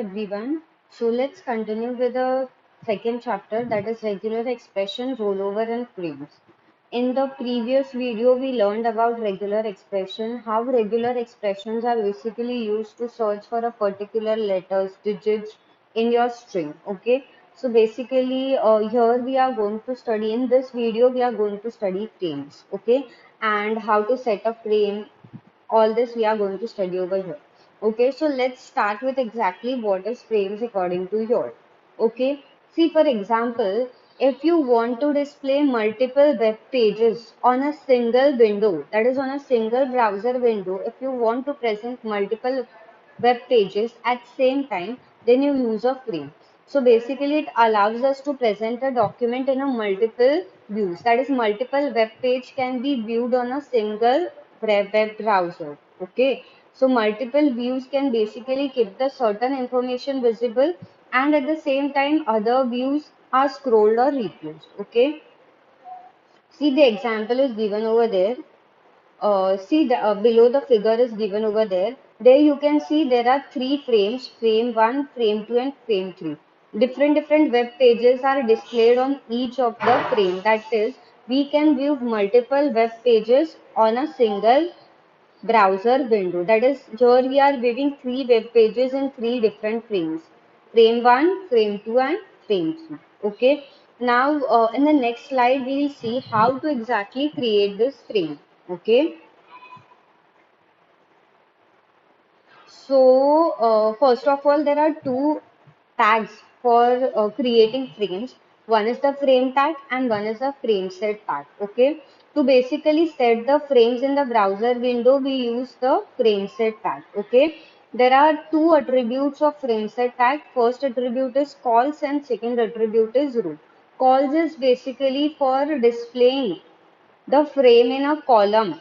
everyone. So let's continue with the second chapter, that is regular expression, rollover and frames. In the previous video, we learned about regular expression, how regular expressions are basically used to search for a particular letters, digits in your string. Okay. So basically, here we are going to study, in this video, we are going to study frames. Okay. And how to set a frame, all this we are going to study over here. Okay, so let's start with exactly what is frames according to your. Okay, see for example, if you want to display multiple web pages on a single window, that is on a single browser window, if you want to present multiple web pages at same time, then you use a frame. So basically it allows us to present a document in a multiple views. That is multiple web page can be viewed on a single web browser. Okay. So multiple views can basically keep the certain information visible and at the same time other views are scrolled or replaced. Okay. See the example is given over there. See the below the figure is given over there. There you can see there are three frames: frame 1, frame 2, and frame 3. Different web pages are displayed on each of the frame. That is, we can view multiple web pages on a single browser window. That is, here we are viewing three web pages in three different frames: frame 1, frame 2, and frame 3. Okay. Now, in the next slide, we will see how to exactly create this frame. Okay. So, first of all, there are two tags for creating frames. One is the frame tag and one is the frame set tag. Okay. To basically set the frames in the browser window, we use the frame set tag. Okay. There are two attributes of frame set tag. First attribute is calls and second attribute is row. Calls is basically for displaying the frame in a column.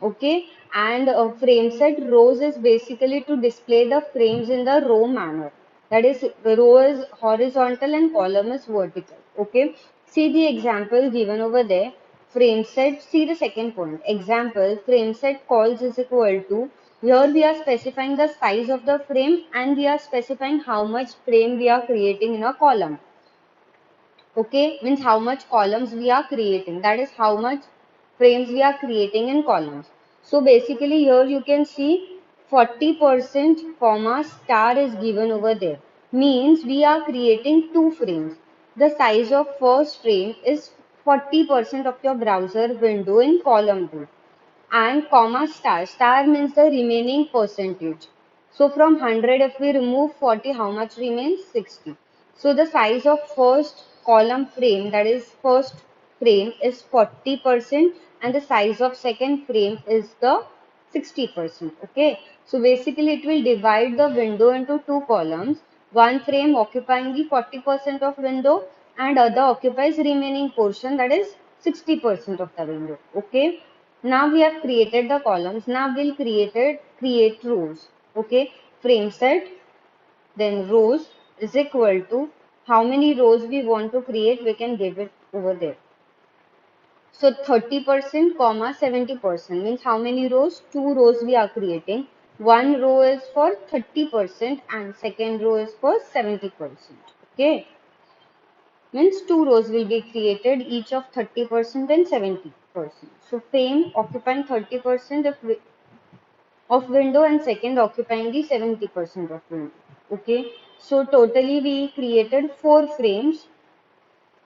Okay, and frame set rows is basically to display the frames in the row manner. That is, row is horizontal and column is vertical. Okay, see the example given over there. Frame set, see the second point. Example, frame set calls is equal to, here we are specifying the size of the frame and we are specifying how much frame we are creating in a column. Okay, means how much columns we are creating. That is how much frames we are creating in columns. So basically here you can see 40% comma star is given over there. Means we are creating two frames. The size of first frame is 40% of your browser window in column 2 and comma star. Star means the remaining percentage. So from 100, if we remove 40, how much remains? 60. So the size of first column frame, that is first frame, is 40% and the size of second frame is the 60%. Okay. So basically it will divide the window into two columns. One frame occupying the 40% of window and other occupies remaining portion, that is 60% of the window. Okay. Now we have created the columns. Now we'll create rows. Okay. Frame set, then rows is equal to how many rows we want to create. We can give it over there. So 30% comma 70% means how many rows? Two rows we are creating. One row is for 30% and second row is for 70%. Okay. Means two rows will be created, each of 30% and 70%. So frame occupying 30% of window and second occupying the 70% of window. Okay. So totally we created four frames,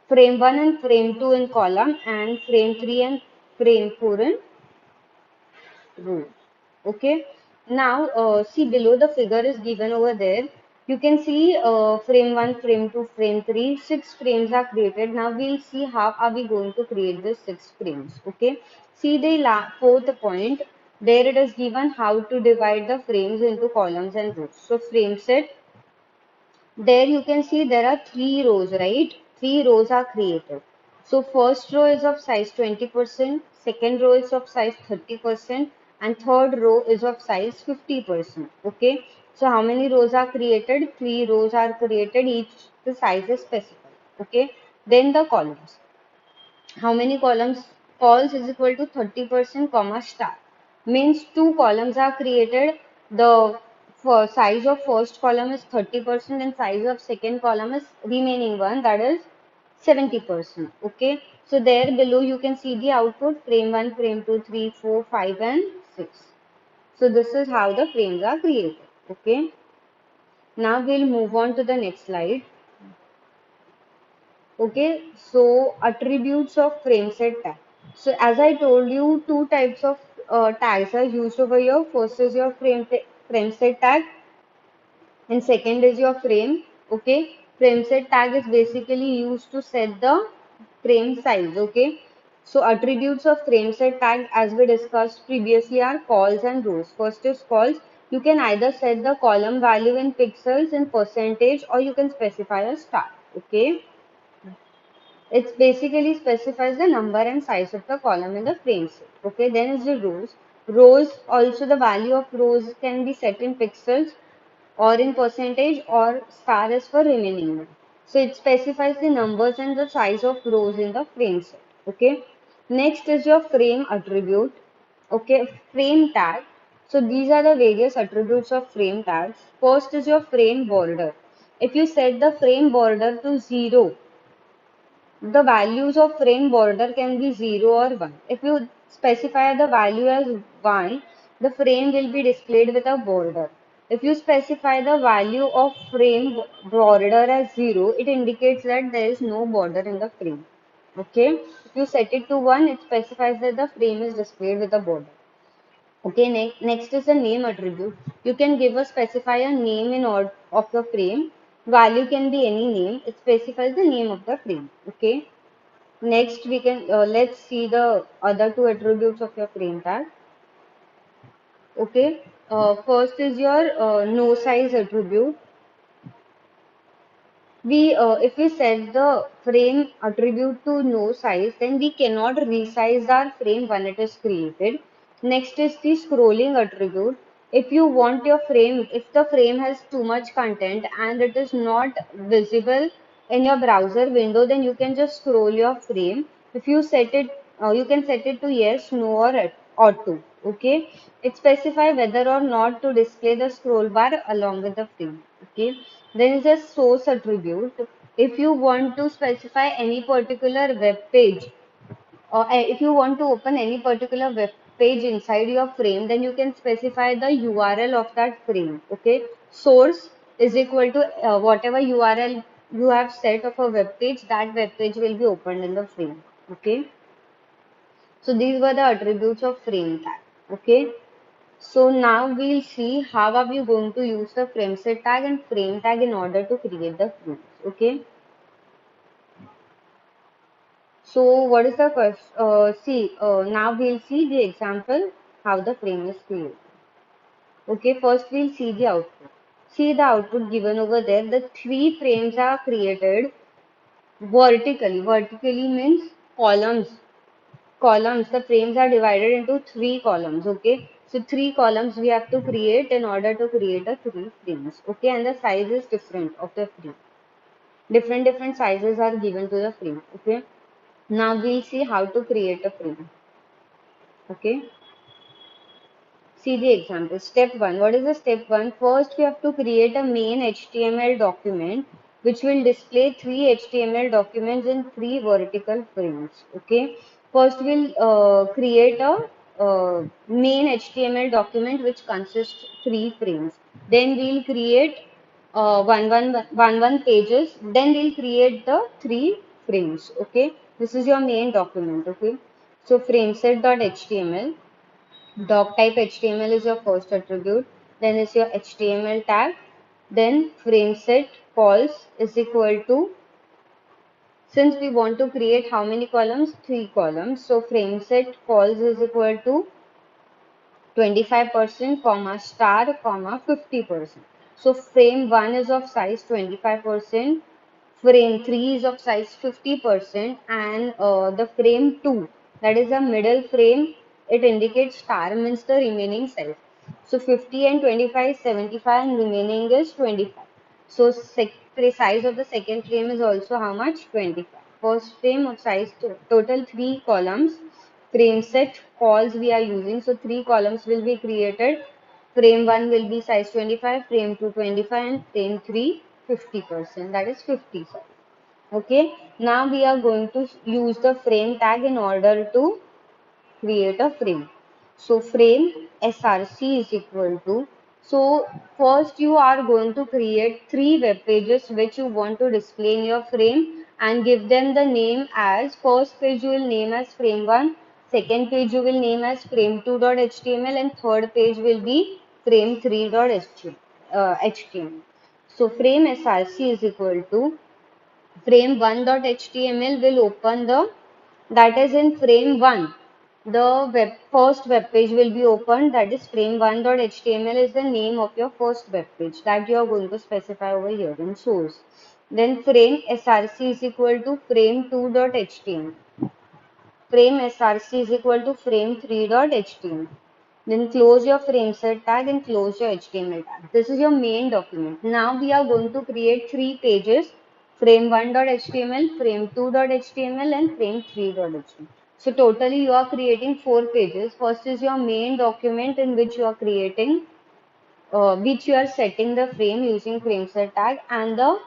frame 1 and frame 2 in column and frame 3 and frame 4 in row. Okay. Now see below the figure is given over there. You can see frame 1, frame 2, frame 3, 6 frames are created. Now we'll see how are we going to create the 6 frames. Okay. See the fourth point. There it is given how to divide the frames into columns and rows. So frame set, there you can see there are three rows, right? Three rows are created. So first row is of size 20%, second row is of size 30%, and third row is of size 50%. Okay. So how many rows are created? Three rows are created, each the size is specified. Okay. Then the columns. How many columns? Calls is equal to 30% comma star. Means two columns are created. The for size of first column is 30% and size of second column is remaining one, that is 70%. Okay. So there below you can see the output frame 1, frame 2, 3, 4, 5 and 6. So this is how the frames are created. Okay. Now we'll move on to the next slide. Okay, so attributes of frame set tag. So as I told you, two types of tags are used over here. First is your frame set tag, and second is your frame. Okay, frame set tag is basically used to set the frame size. Okay, so attributes of frame set tag, as we discussed previously, are calls and rows. First is calls. You can either set the column value in pixels in percentage, or you can specify a star. Okay. It basically specifies the number and size of the column in the frame set. Okay, then is the rows. Rows, also the value of rows can be set in pixels or in percentage, or star is for remaining one. So it specifies the numbers and the size of rows in the frame set. Okay. Next is your frame attribute. Okay, frame tag. So these are the various attributes of frame tags. First is your frame border. If you set the frame border to 0, the values of frame border can be 0 or 1. If you specify the value as 1, the frame will be displayed with a border. If you specify the value of frame border as 0, it indicates that there is no border in the frame. Okay. If you set it to 1, it specifies that the frame is displayed with a border. Okay, next is the name attribute. You can give or specify a name in order of the frame. Value can be any name. It specifies the name of the frame. Okay. Next, we can let's see the other two attributes of your frame tag. Okay, first is your no size attribute. If we set the frame attribute to no size, then we cannot resize our frame when it is created. Next is the scrolling attribute. If you want your frame, if the frame has too much content and it is not visible in your browser window, then you can just scroll your frame. If you set it, you can set it to yes, no, or to. Okay, it specify whether or not to display the scroll bar along with the frame. Okay, then is a source attribute. If you want to specify any particular web page, or if you want to open any particular web page inside your frame, then you can specify the URL of that frame. Okay, source is equal to whatever URL you have set of a web page, that web page will be opened in the frame. Okay, so these were the attributes of frame tag. Okay, so now we'll see how are we going to use the frame set tag and frame tag in order to create the frames. Okay. So what is the first? Now we'll see the example how the frame is created. Okay. First we'll see the output. See the output given over there. The three frames are created vertically. Vertically means columns. Columns, the frames are divided into three columns. Okay, so three columns we have to create in order to create a three frames. Okay, and the size is different of the frame. Different sizes are given to the frame. Okay, now we'll see how to create a frame. Okay, see the example. Step 1. What is the step 1? First, we have to create a main HTML document which will display three HTML documents in three vertical frames. Okay. First, we'll create a main HTML document which consists three frames. Then we'll create one pages. Then we'll create the three frames. Okay. This is your main document. Okay. So frameset.html. Doc type HTML is your first attribute, then is your HTML tag, then frame set calls is equal to, since we want to create how many columns? Three columns. So frame set calls is equal to 25%, comma star, comma 50%. So frame 1 is of size 25%, frame 3 is of size 50%, and the frame 2, that is a middle frame, it indicates star, means the remaining size. So 50 and 25 is 75 and remaining is 25. So the size of the second frame is also how much? 25. First frame of size total 3 columns. Frame set calls we are using. So 3 columns will be created. Frame 1 will be size 25, frame 2 25, and frame 3 50%. That is 50 size. Okay. Now we are going to use the frame tag in order to create a frame. So frame src is equal to, so first you are going to create three web pages which you want to display in your frame and give them the name as, first page you will name as frame 1, second page you will name as frame 2.html, and third page will be frame 3.html. So frame src is equal to frame1.html will open the, that is in frame 1 the first web page will be opened, that is frame1.html is the name of your first web page that you are going to specify over here in source. Then frame src is equal to frame2.html, frame src is equal to frame3.html. Then close your frame set tag and close your HTML tag. This is your main document. Now we are going to create three pages: frame1.html, frame2.html, and frame3.html. So totally you are creating four pages. First is your main document in which you are creating, which you are setting the frame using frame set tag, and the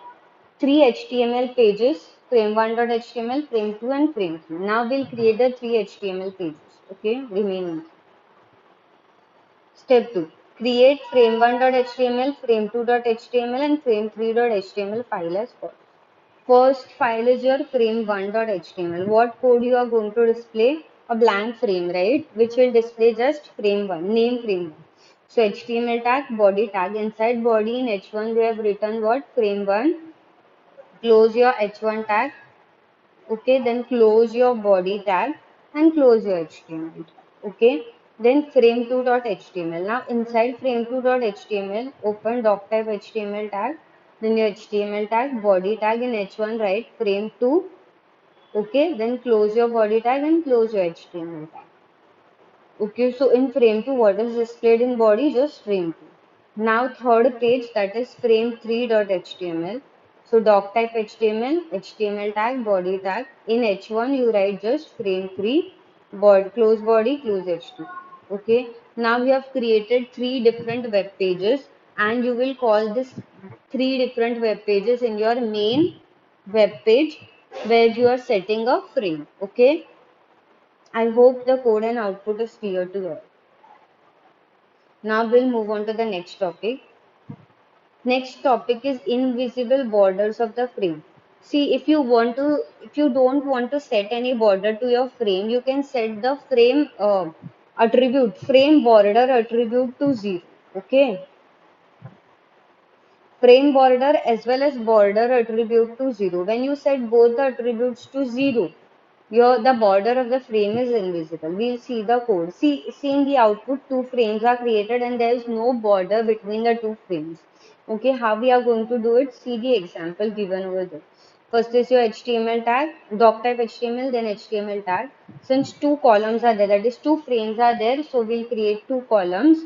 three HTML pages: frame1.html, frame2, and frame3. Now we'll create the three HTML pages. Okay, remaining. Step 2. Create frame1.html, frame2.html, and frame3.html file as follows. First file is your frame1.html. What code you are going to display? A blank frame, right? Which will display just frame1, name frame1. So HTML tag, body tag. Inside body in h1 we have written what? Frame1. Close your h1 tag. Okay, then close your body tag and close your HTML tag. Okay, then frame2.html. Now inside frame2.html, open doctype HTML tag, then your HTML tag, body tag in h1, write frame2. Okay, then close your body tag and close your HTML tag. Okay, so in frame 2, what is displayed in body? Just frame 2. Now third page, that is frame3.html. So doc type HTML, HTML tag, body tag. In h1 you write just frame 3, close body, close HTML. Okay. Now we have created three different web pages and you will call this three different web pages in your main web page where you are setting a frame. Okay. I hope the code and output is clear to you. Now we'll move on to the next topic. Next topic is invisible borders of the frame. See, if you don't want to set any border to your frame, you can set the frame attribute, frame border attribute to 0. Okay. Frame border as well as border attribute to 0. When you set both the attributes to 0, the border of the frame is invisible. We'll see the code. See in the output, two frames are created and there is no border between the two frames. Okay, how we are going to do it? See the example given over there. First is your HTML tag, doc type HTML, then HTML tag. Since two columns are there, that is two frames are there, so we'll create two columns.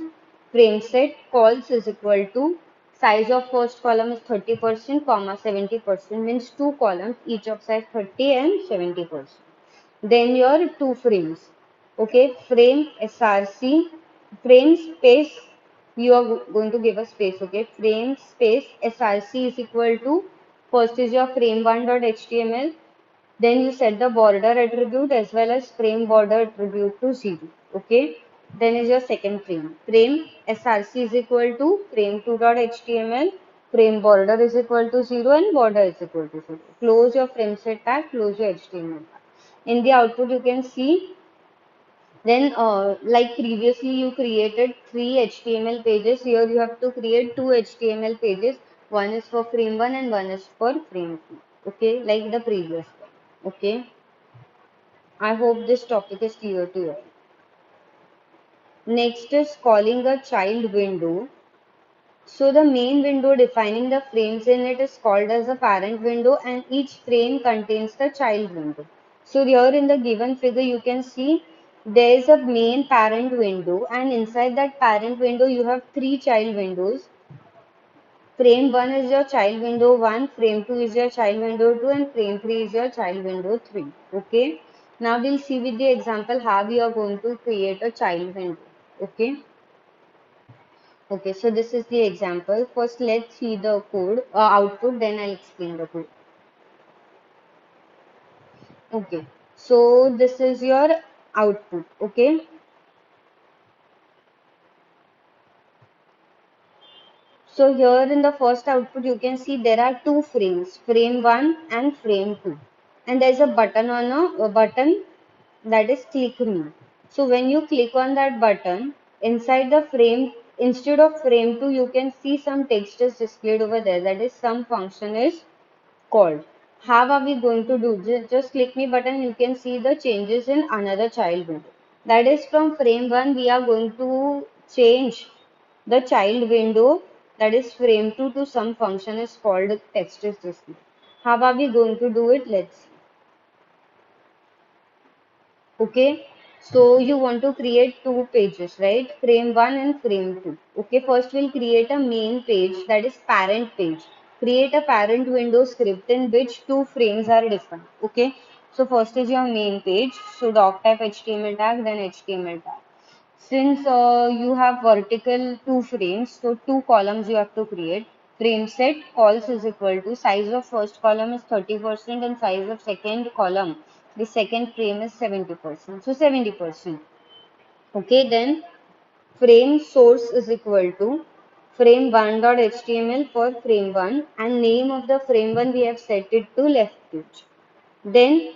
Frame set calls is equal to size of first column is 30%, comma 70%, means two columns, each of size 30 and 70%. Then your two frames. Okay, frame src, frame space, you are going to give a space. Okay, frame space src is equal to, first is your frame1.html, then you set the border attribute as well as frame border attribute to 0. Okay. Then is your second frame. Frame src is equal to frame2.html, frame border is equal to 0 and border is equal to 0. Close your frame set tag, close your HTML tag. In the output you can see, then like previously you created three HTML pages, here you have to create two HTML pages. One is for frame 1 and one is for frame 2. Okay, like the previous one. Okay, I hope this topic is clear to you. Next is calling a child window. So the main window defining the frames in it is called as a parent window and each frame contains the child window. So here in the given figure you can see there is a main parent window and inside that parent window you have three child windows. Frame 1 is your child window 1, frame 2 is your child window 2 and frame 3 is your child window 3. Okay. Now we'll see with the example how we are going to create a child window. Okay. Okay, so this is the example. First, let's see the code output, then I'll explain the code. Okay, so this is your output. Okay, so here in the first output, you can see there are two frames, frame 1 and frame 2. And there's a button on a button that is click me. So when you click on that button, inside the frame, instead of frame 2, you can see some text is displayed over there. That is some function is called. How are we going to do? Just click me button, you can see the changes in another child window. That is from frame 1, we are going to change the child window that is frame 2 to some function is called text is display. How are we going to do it? Let's see. Okay, so you want to create two pages, right? Frame 1 and frame 2. Okay, first we'll create a main page that is parent page. Create a parent window script in which two frames are defined. Okay, so first is your main page. So doc type HTML tag, then HTML tag. Since you have vertical two frames, so two columns you have to create. Frame set calls is equal to size of first column is 30% and size of second column, the second frame is 70%. So 70%. Okay, then frame source is equal to frame1.html for frame 1 and name of the frame 1 we have set it to left page. Then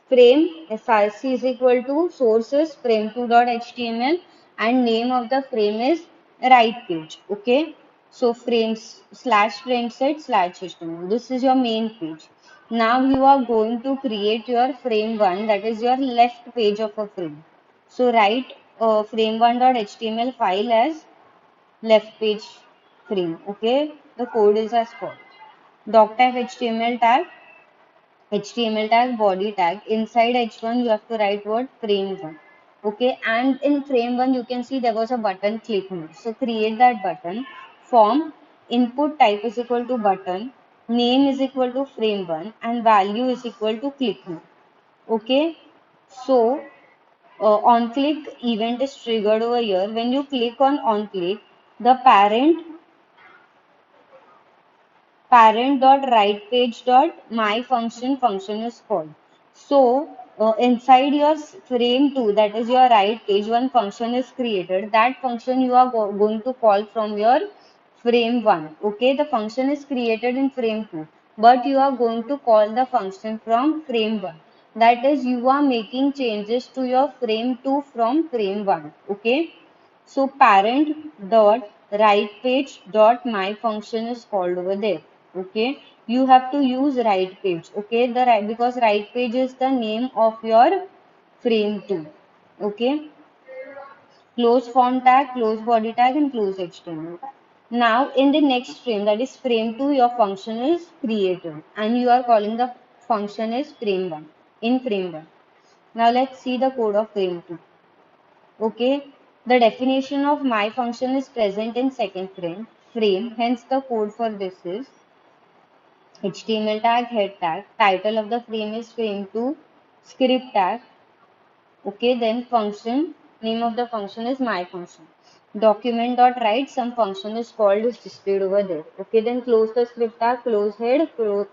frame FRC is equal to sources frame2.html and name of the frame is right page. Okay. So frames slash frame set slash HTML. This is your main page. Now you are going to create your frame one, that is your left page of a frame. So write frame1.html file as left page frame. Okay. The code is as follows. Doc type HTML tag, HTML tag, body tag. Inside H1, you have to write what? Frame 1. Okay, and in frame 1, you can see there was a button click me. So create that button. Form input type is equal to button, name is equal to frame 1, and value is equal to click me. Okay, so on click event is triggered over here. When you click on click, the parent.writePage.my function is called. So inside your frame 2, that is your right page, one function is created. That function you are going to call from your frame 1. Okay, the function is created in frame 2, but you are going to call the function from frame 1. That is, you are making changes to your frame 2 from frame 1. Okay. So parent dot write page dot my function is called over there. Okay, you have to use write page. Okay, the right, because write page is the name of your frame 2. Okay, close font tag, close body tag, and close HTML tag. Now in the next frame, that is frame 2, your function is created, and you are calling the function is frame 1 in frame 1. Now let's see the code of frame 2. Okay, the definition of my function is present in second frame. Hence the code for this is HTML tag, head tag, title of the frame is frame 2, script tag. Okay, then function, name of the function is my function. Document dot write, some function is called is displayed over there. Okay, then close the script tag, close head, close,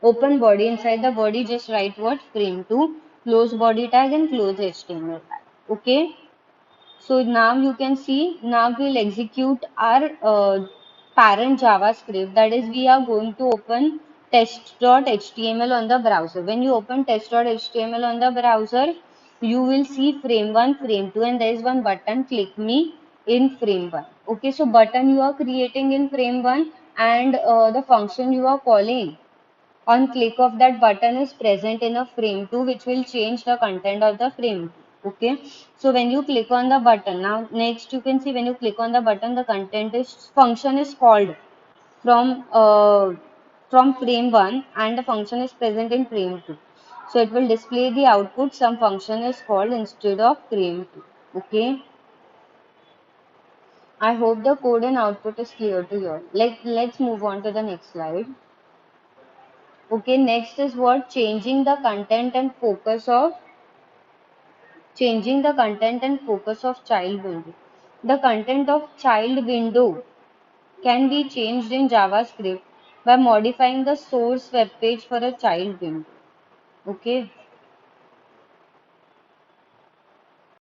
open body. Inside the body, just write what? Frame 2, close body tag and close HTML tag. Okay. So now you can see, now we'll execute our parent JavaScript. That is, we are going to open test.html on the browser. When you open test.html on the browser, you will see frame 1, frame 2, and there is one button, click me in frame 1. Okay, so button you are creating in frame 1 and the function you are calling on click of that button is present in a frame 2, which will change the content of the frame 2. Okay, so when you click on the button, now next you can see when you click on the button, the content is function is called from frame 1 and the function is present in frame 2. So it will display the output, some function is called instead of frame 2. Okay, I hope the code and output is clear to you all. Let's move on to the next slide. Okay, next is what? Changing the content and focus of child window. The content of child window can be changed in JavaScript by modifying the source web page for a child window. Okay.